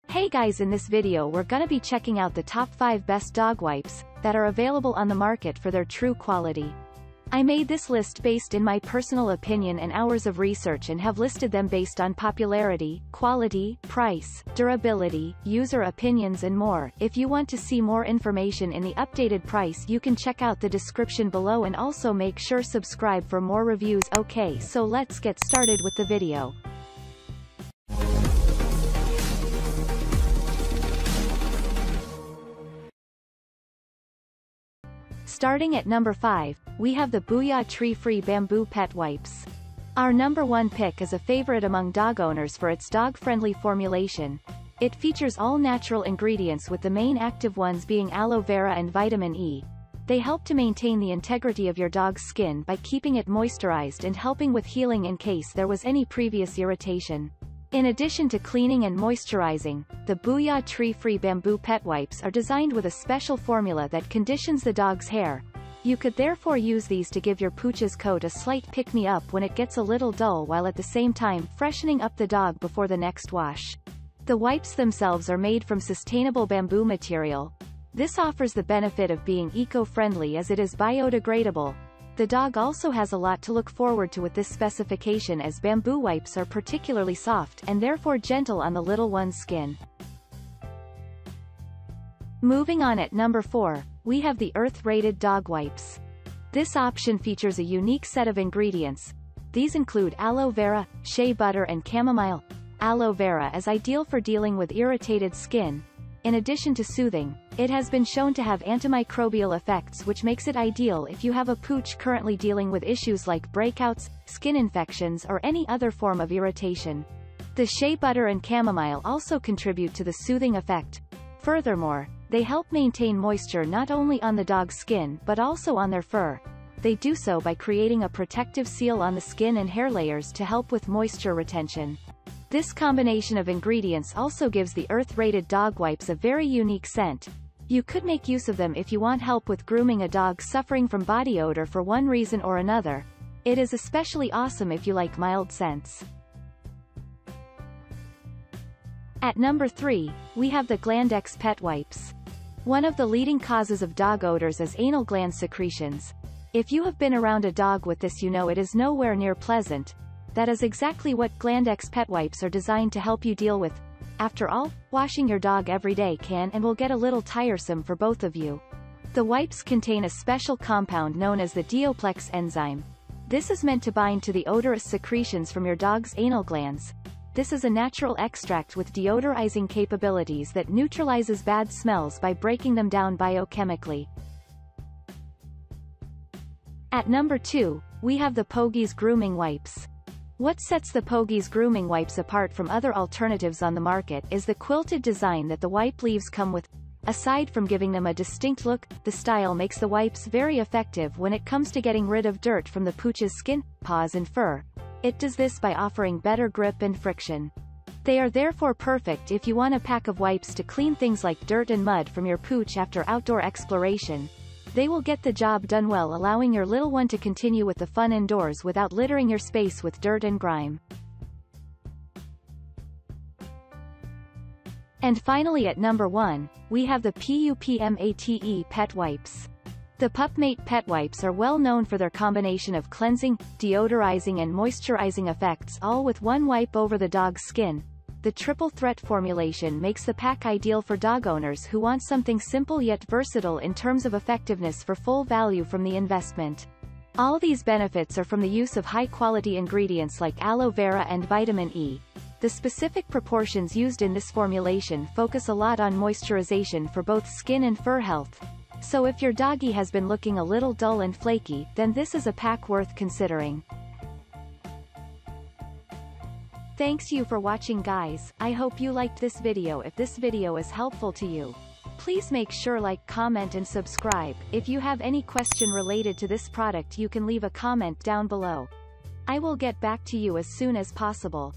Hey guys, in this video we're gonna be checking out the top 5 best dog wipes that are available on the market for their true quality. I made this list based in my personal opinion and hours of research and have listed them based on popularity, quality, price, durability, user opinions and more. If you want to see more information in the updated price, you can check out the description below and also make sure subscribe for more reviews. Okay, so let's get started with the video. Starting at number 5, we have the Booyah Tree-Free Bamboo Pet Wipes. Our number 1 pick is a favorite among dog owners for its dog-friendly formulation. It features all natural ingredients with the main active ones being aloe vera and vitamin E. They help to maintain the integrity of your dog's skin by keeping it moisturized and helping with healing in case there was any previous irritation. In addition to cleaning and moisturizing, the Booyah Tree-Free Bamboo Pet Wipes are designed with a special formula that conditions the dog's hair. You could therefore use these to give your pooch's coat a slight pick-me-up when it gets a little dull, while at the same time freshening up the dog before the next wash. The wipes themselves are made from sustainable bamboo material. This offers the benefit of being eco-friendly as it is biodegradable. The dog also has a lot to look forward to with this specification, as bamboo wipes are particularly soft and therefore gentle on the little one's skin. Moving on, at number 4, we have the Earth-rated dog wipes. This option features a unique set of ingredients. These include aloe vera, shea butter and chamomile. Aloe vera is ideal for dealing with irritated skin. In addition to soothing, it has been shown to have antimicrobial effects, which makes it ideal if you have a pooch currently dealing with issues like breakouts, skin infections or any other form of irritation. The shea butter and chamomile also contribute to the soothing effect. Furthermore, they help maintain moisture not only on the dog's skin but also on their fur. They do so by creating a protective seal on the skin and hair layers to help with moisture retention. This combination of ingredients also gives the Earth-rated dog wipes a very unique scent. You could make use of them if you want help with grooming a dog suffering from body odor for one reason or another. It is especially awesome if you like mild scents. At number 3, we have the Glandex Pet Wipes. One of the leading causes of dog odors is anal gland secretions. If you have been around a dog with this, you know it is nowhere near pleasant. That is exactly what Glandex Pet Wipes are designed to help you deal with. After all, washing your dog every day can and will get a little tiresome for both of you. The wipes contain a special compound known as the Dioplex enzyme. This is meant to bind to the odorous secretions from your dog's anal glands. This is a natural extract with deodorizing capabilities that neutralizes bad smells by breaking them down biochemically. At number 2, we have the Pogies Grooming Wipes. What sets the Pogies Grooming Wipes apart from other alternatives on the market is the quilted design that the wipe leaves come with. Aside from giving them a distinct look, the style makes the wipes very effective when it comes to getting rid of dirt from the pooch's skin, paws and fur. It does this by offering better grip and friction. They are therefore perfect if you want a pack of wipes to clean things like dirt and mud from your pooch after outdoor exploration. They will get the job done well, allowing your little one to continue with the fun indoors without littering your space with dirt and grime. And finally, at number 1, we have the PUPMATE Pet Wipes. The PupMate Pet Wipes are well known for their combination of cleansing, deodorizing and moisturizing effects, all with one wipe over the dog's skin. The triple threat formulation makes the pack ideal for dog owners who want something simple yet versatile in terms of effectiveness for full value from the investment. All these benefits are from the use of high-quality ingredients like aloe vera and vitamin E. The specific proportions used in this formulation focus a lot on moisturization for both skin and fur health. So if your doggy has been looking a little dull and flaky, then this is a pack worth considering. Thanks you for watching, guys. I hope you liked this video. If this video is helpful to you, please make sure like, comment and subscribe. If you have any question related to this product, you can leave a comment down below. I will get back to you as soon as possible.